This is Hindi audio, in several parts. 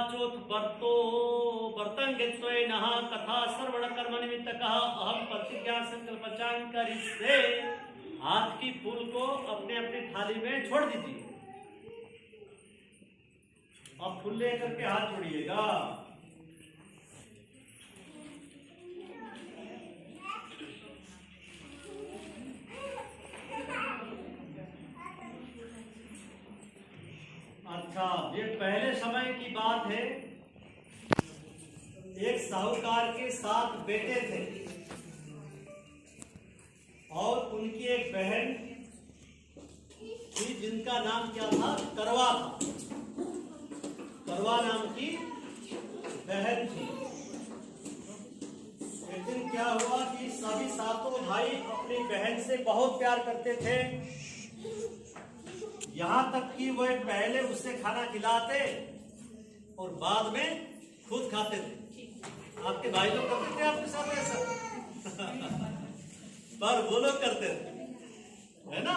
चौथ वर्तो वर्तंगत्वे नः कथा श्रवण कर्म निमित्तकः अहम प्रतिज्ञा संकल्पचां करिष्ये। हाथ की फूल को अपने अपनी थाली में छोड़ दीजिए। अब फूल लेकर के हाथ छोड़िएगा। अच्छा, ये पहले समय की बात है। एक साहूकार के 7 बेटे थे और उनकी एक बहन थी जिनका नाम क्या था? करवा था। करवा नाम की बहन थी। एक दिन क्या हुआ कि सभी 7 भाई अपनी बहन से बहुत प्यार करते थे, यहां तक कि वह पहले उससे खाना खिलाते और बाद में खुद खाते थे। आपके भाई लोग करते थे आपके साथ ऐसा? पर वो लोग करते थे, है ना?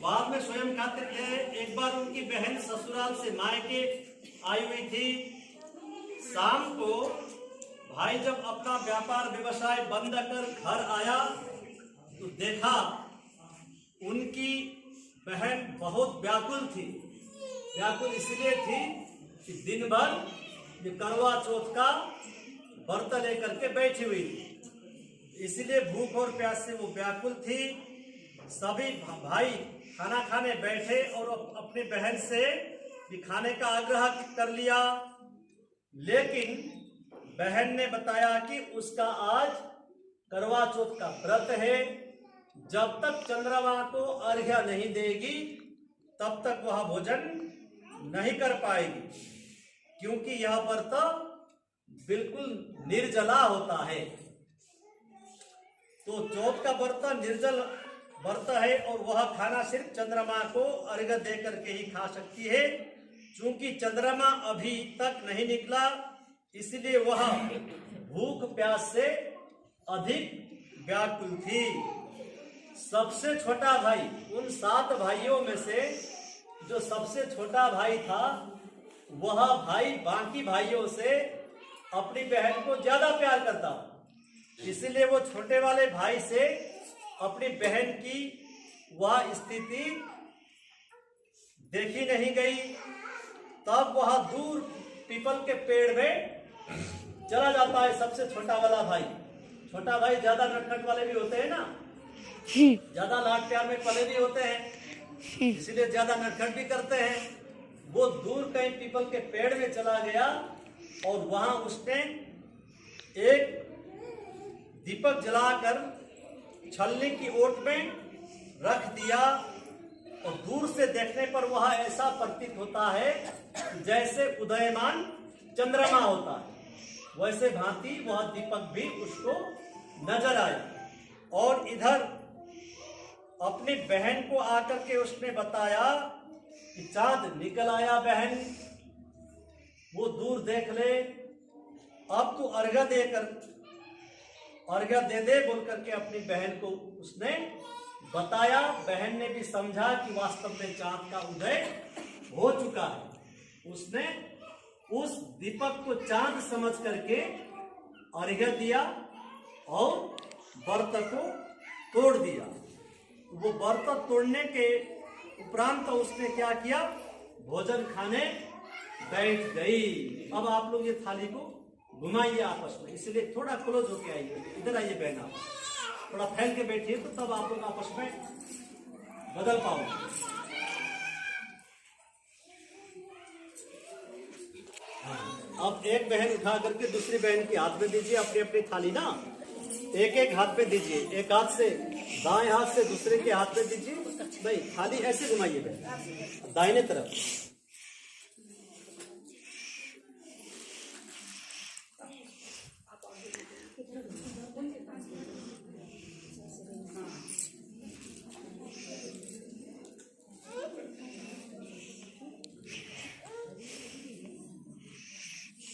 बाद में स्वयं खाते थे। एक बार उनकी बहन ससुराल से मायके आई हुई थी। शाम को भाई जब अपना व्यापार व्यवसाय बंद कर घर आया तो देखा उनकी बहन बहुत व्याकुल थी। व्याकुल इसलिए थी कि दिन भर ये करवा चौथ का व्रत लेकर के बैठी हुई थी, इसलिए भूख और प्यास से वो व्याकुल थी। सभी भाई खाना खाने बैठे और अपनी बहन से भी खाने का आग्रह कर लिया, लेकिन बहन ने बताया कि उसका आज करवा चौथ का व्रत है। जब तक चंद्रमा को अर्घ्य नहीं देगी तब तक वह भोजन नहीं कर पाएगी, क्योंकि यह व्रत बिल्कुल निर्जला होता है। तो चौथ का व्रत निर्जल व्रत है और वह खाना सिर्फ चंद्रमा को अर्घ्य दे करके ही खा सकती है। चूंकि चंद्रमा अभी तक नहीं निकला, इसलिए वह भूख प्यास से अधिक व्याकुल थी। सबसे छोटा भाई, उन 7 भाइयों में से जो सबसे छोटा भाई था, वह भाई बाकी भाइयों से अपनी बहन को ज्यादा प्यार करता, इसलिए वो छोटे वाले भाई से अपनी बहन की वह स्थिति देखी नहीं गई। तब वह दूर पीपल के पेड़ में चला जाता है सबसे छोटा वाला भाई। छोटा भाई ज्यादा नटखट वाले भी होते हैं ना, ज्यादा लाड प्यार में पले भी होते हैं, इसलिए ज्यादा नटखट भी करते हैं। वो दूर कहीं पीपल के पेड़ में चला गया और वहां उसने एक दीपक जलाकर छलनी की ओट में रख दिया और दूर से देखने पर वह ऐसा प्रतीत होता है जैसे उदयमान चंद्रमा होता है। वैसे भांति वह दीपक भी उसको नजर आया और इधर अपनी बहन को आकर के उसने बताया कि चांद निकल आया बहन, वो दूर देख ले, अब तू अर्घ्य दे दे बोल करके अपनी बहन को उसने बताया। बहन ने भी समझा कि वास्तव में चांद का उदय हो चुका है। उसने उस दीपक को चांद समझ करके अर्घ्य दिया और व्रत को तोड़ दिया। वो व्रत तोड़ने के उपरांत उसने क्या किया? भोजन खाने बैठ गई। अब आप लोग ये थाली को घुमाइए आपस में, इसलिए थोड़ा क्लोज होके आइए। इधर आइए बहन, आप थोड़ा फैल के बैठिए तो तब आप लोग आपस में बदल पाओगे। अब एक बहन उठा करके दूसरी बहन के हाथ में दीजिए अपनी अपनी थाली ना, एक एक हाथ पे दीजिए। एक हाथ से दाएं हाथ से दूसरे के हाथ में दीजिए। भाई थाली ऐसे घुमाइए बहन, दाहिने तरफ।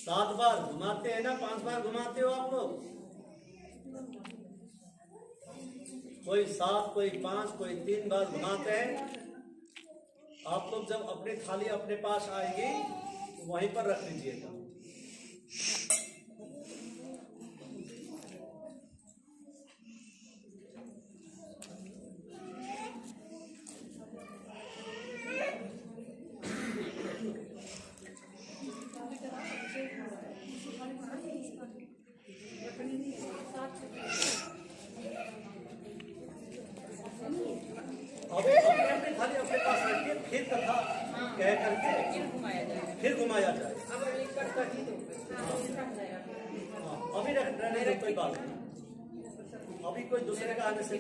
सात बार घुमाते हैं ना, 5 बार घुमाते हो आप लोग? कोई 7, कोई 5, कोई 3 बार घुमाते हैं। आप लोग जब अपनी थाली अपने पास आएगी वहीं पर रख लीजिएगा। अपने थाली अपने पास रखिए, फिर कथा कह करके फिर घुमाया जाए। अभी रहने दो, कोई बात नहीं, अभी कोई दूसरे का आने से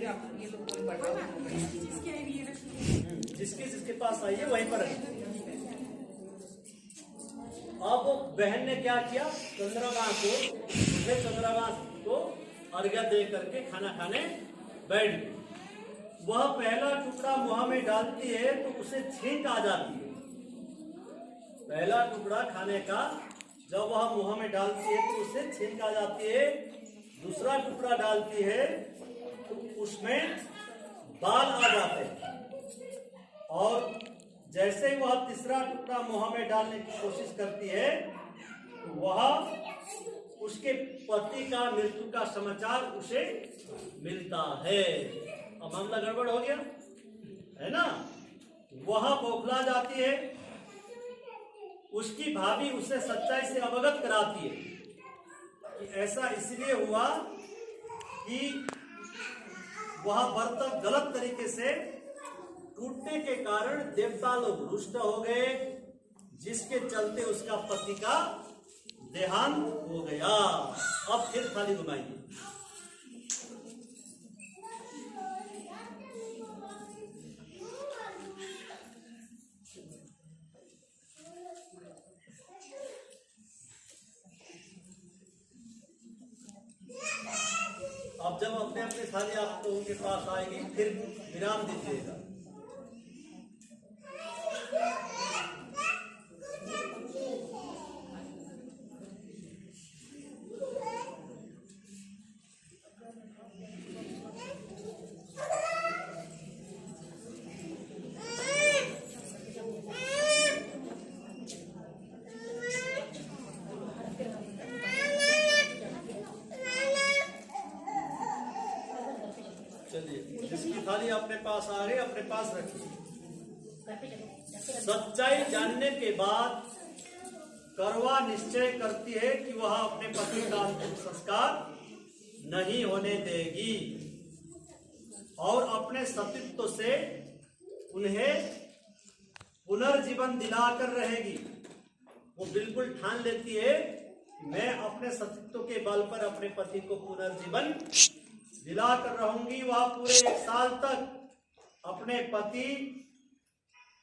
जिसके जिसके पास आइए वहीं पर रखिए। अब बहन ने क्या किया, चंद्रमा को अर्घ्य दे करके खाना खाने बैठ गई। वह पहला टुकड़ा मुंह में डालती है तो उसे छींक आ जाती है। पहला टुकड़ा खाने का जब वह मुंह में डालती है तो उसे छींक आ जाती है। दूसरा टुकड़ा डालती है तो उसमें बाल आ जाते हैं। और जैसे ही वह तीसरा टुकड़ा मुंह में डालने की कोशिश करती है तो वह उसके पति का मृत्यु का समाचार उसे मिलता है। अब मामला गड़बड़ हो गया है ना। वह बौखला जाती है। उसकी भाभी उसे सच्चाई से अवगत कराती है कि ऐसा इसलिए हुआ कि वह व्रत गलत तरीके से टूटने के कारण देवता लोग रुष्ट हो गए, जिसके चलते उसका पति का देहांत हो गया। अब फिर थाली घुमाइए। अब जब अपने अपने थाली आप लोगों के पास आएगी फिर विराम दीजिएगा। चलिए, जिसकी थाली अपने पास आ गई अपने पास रखिए। सच्चाई जानने के बाद करवा निश्चय करती है कि वह अपने पति का अंतिम संस्कार नहीं होने देगी और अपने सतीत्व से उन्हें पुनर्जीवन दिलाकर रहेगी। वो बिल्कुल ठान लेती है कि मैं अपने सतीत्व के बल पर अपने पति को पुनर्जीवन दिलाकर रहूंगी। वह पूरे 1 साल तक अपने पति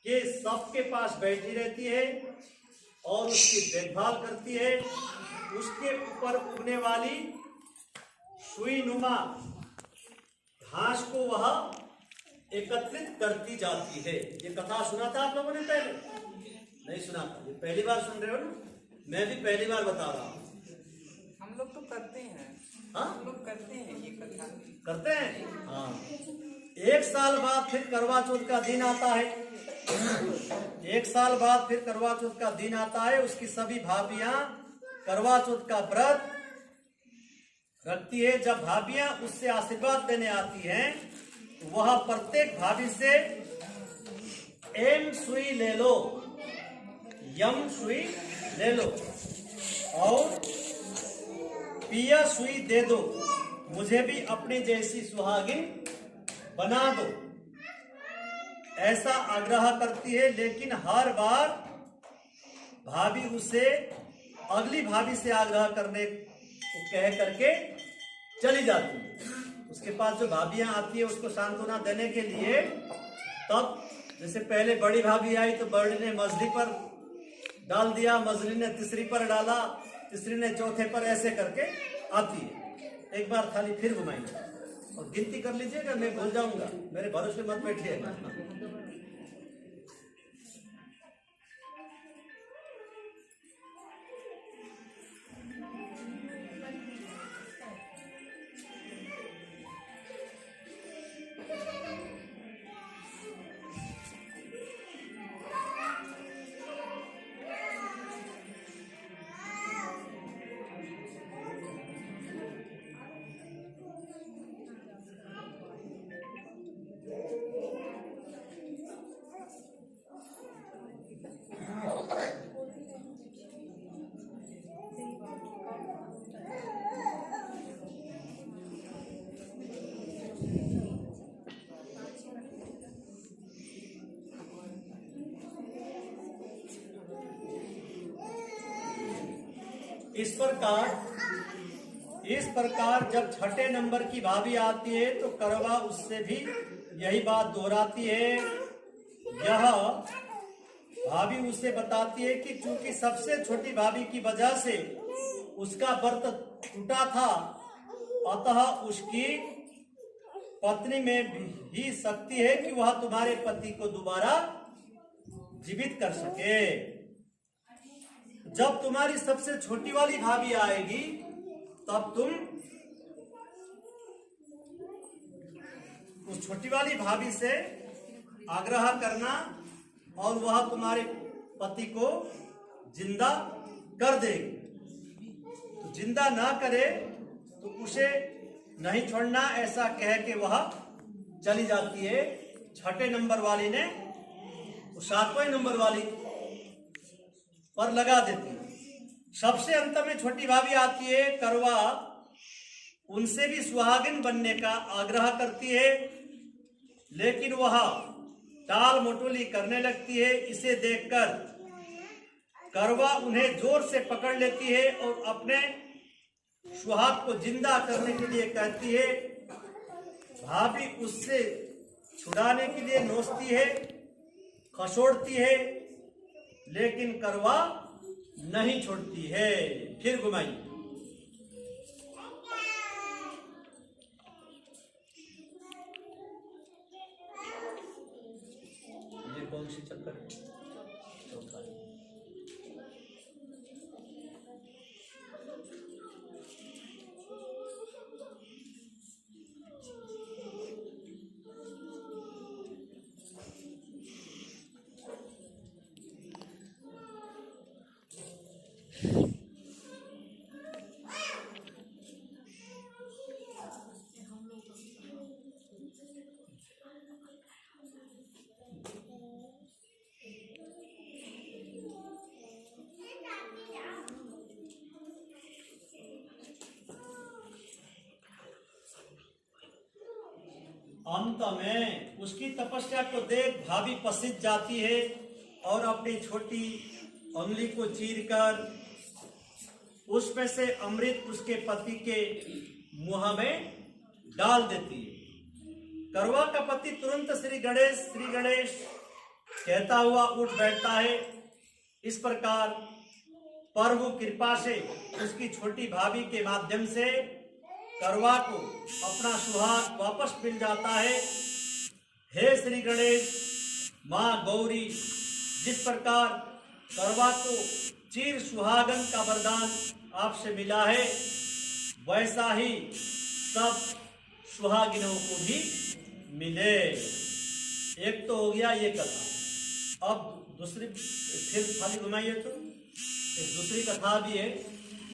के शव के पास बैठी रहती है और उसकी देखभाल करती है। उसके ऊपर उगने वाली सुई नुमा घास को वह एकत्रित करती जाती है। ये कथा सुना था आप लोगों ने? पहले नहीं सुना था, ये पहली बार सुन रहे हो ना? मैं भी पहली बार बता रहा हूँ। हम लोग तो करते हैं। हाँ, हम लोग करते हैं, ये कथा करते हैं। हाँ, 1 साल बाद फिर करवा चौथ का दिन आता है। 1 साल बाद फिर करवा चौथ का दिन आता है। उसकी सभी भाभियां करवा चौथ का व्रत रखती है। जब भाभियां उससे आशीर्वाद लेने आती हैं तो वह प्रत्येक भाभी से एम सुई ले लो, यम सुई ले लो और पिया सुई दे दो, मुझे भी अपनी जैसी सुहागिन बना दो, ऐसा आग्रह करती है। लेकिन हर बार भाभी उसे अगली भाभी से आग्रह करने को कह करके चली जाती है। उसके पास जो भाभियां आती है उसको सांत्वना देने के लिए, तब जैसे पहले बड़ी भाभी आई तो बड़ी ने मछली पर डाल दिया, मछली ने तीसरी पर डाला, तीसरी ने चौथे पर, ऐसे करके आती है। एक बार थाली फिर घुमाइए और गिनती कर लीजिएगा, मैं भूल जाऊंगा, मेरे भरोसे मत बैठिएगा। इस प्रकार जब छठे नंबर की भाभी आती है तो करवा उससे भी यही बात दोहराती है। यह भाभी उसे बताती है कि चूंकि सबसे छोटी भाभी की वजह से उसका व्रत टूटा था, अतः उसकी पत्नी में भी शक्ति है कि वह तुम्हारे पति को दोबारा जीवित कर सके। जब तुम्हारी सबसे छोटी वाली भाभी आएगी तब तुम उस छोटी वाली भाभी से आग्रह करना और वह तुम्हारे पति को जिंदा कर देगी। तो जिंदा ना करे तो उसे नहीं छोड़ना, ऐसा कह के वह चली जाती है। छठे नंबर वाली ने सातवें नंबर वाली पर लगा देती है। सबसे अंत में छोटी भाभी आती है। करवा उनसे भी सुहागिन बनने का आग्रह करती है, लेकिन वह टाल मटोली करने लगती है। इसे देखकर करवा उन्हें जोर से पकड़ लेती है और अपने सुहाग को जिंदा करने के लिए कहती है। भाभी उससे छुड़ाने के लिए नोचती है, खसोड़ती है, लेकिन करवा नहीं छोड़ती है। फिर घुमाई। ये कौन सी चक्कर है? चौथा। अंत में उसकी तपस्या को देख भाभी पसीज जाती है और अपनी छोटी उंगली को चीरकर उसमें से अमृत उसके पति के मुंह में डाल देती है। करवा का पति तुरंत श्री गणेश कहता हुआ उठ बैठता है। इस प्रकार प्रभु कृपा से उसकी छोटी भाभी के माध्यम से करवा को अपना सुहाग वापस मिल जाता है। हे श्री गणेश, माँ गौरी, जिस प्रकार करवा को चिर सुहागन का वरदान आपसे मिला है, वैसा ही सब सुहागिनों को भी मिले। एक तो हो गया ये कथा। अब दूसरी फिर खाली घुमाइए तो एक दूसरी कथा भी है।